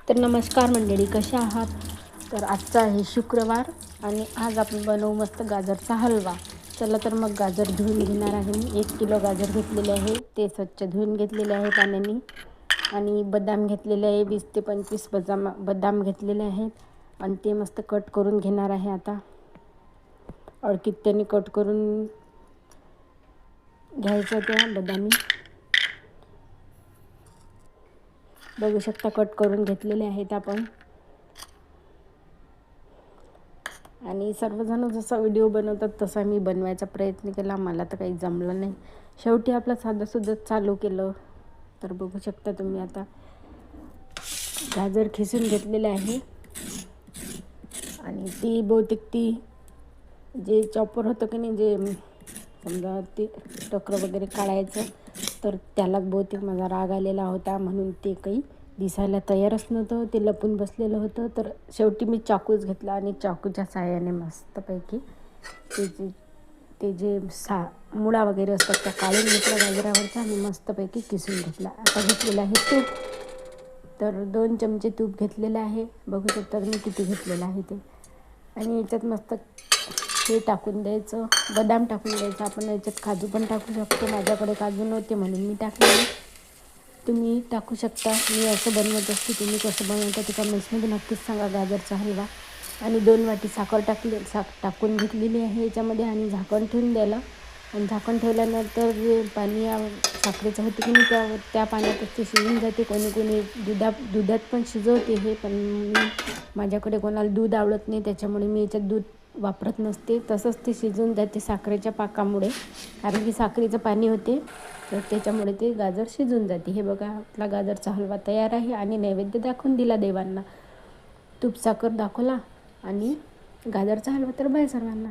तर नमस्कार मंडळी, कशा आहात? तर आजचा आहे शुक्रवार आणि आज आपण बनवू मस्त गाजरचा हलवा. चला तर मग गाजर धुवून घेणार आहे मी. 1 किलो गाजर घेतलेले आहे, ते स्वच्छ धुवून घेतलेले आहे पाण्याने. आणि बदाम घेतलेले आहे, 20 ते 25 बदाम घेतलेले आहेत आणि ते मस्त कट करून घेणार आहे. आता अळकित्त्याने कट करून घ्यायचं त्या बदामी. बघू शकता, कट करून घेतलेले आहेत आपण. आणि सर्वजण जसा व्हिडिओ बनवतात तसा मी बनवायचा प्रयत्न केला. मला तर काही जमलं नाही. शेवटी आपलं साधंसुधं चालू केलं. तर बघू शकता तुम्ही, आता गाजर खिसून घेतलेले आहे आणि ती बहुतेक ती जे चॉपर होतं की नाही, जे समजा ते टकर वगैरे काढायचं, तर त्याला बहुतेक माझा राग आलेला होता म्हणून ते काही दिसायला तयारच नव्हतं, ते लपून बसलेलं होतं. तर शेवटी मी चाकूच घेतला आणि चाकूच्या साहाय्याने मस्तपैकी ते जे मुळा वगैरे असतात त्या काढून घेतल्या गाजरावरचा आणि मस्तपैकी किसून घेतला. आता घेतलेलं आहे तूप. तर 2 चमचे तूप घेतलेलं आहे. बघू शकता मी किती घेतलेलं आहे ते. आणि याच्यात मस्त हे टाकून द्यायचं, बदाम टाकून द्यायचं. आपण याच्यात काजू पण टाकू शकतो. माझ्याकडे काजू नव्हते म्हणून मी टाकले. तुम्ही टाकू शकता. मी असं बनवत असते. तुम्ही कसं बनवता ते कमेंट्समध्ये नक्कीच सांगा. गाजरचा हलवा. आणि 2 वाटी साखर टाकून घेतलेली आहे याच्यामध्ये आणि झाकण ठेवून द्यायला. आणि झाकण ठेवल्यानंतर जे पाणी साखरेचं होतं की नाही, त्या पाण्यातच ते शिजून जाते. कोणी दुधात पण शिजवते हे, पण माझ्याकडे कोणाला दूध आवडत नाही, त्याच्यामुळे मी याच्यात दूध वापरत नसते. तसंच ते शिजून जाते साखरेच्या पाकामुळे, कारण की साखरेचं पाणी होते, तर त्याच्यामुळे ते गाजर शिजून जाते. हे बघा, आपला गाजरचा हलवा तयार आहे. आणि नैवेद्य दाखवून दिला देवांना. तूप साखर दाखवला आणि गाजरचा हलवा. तर बाय सर्वांना.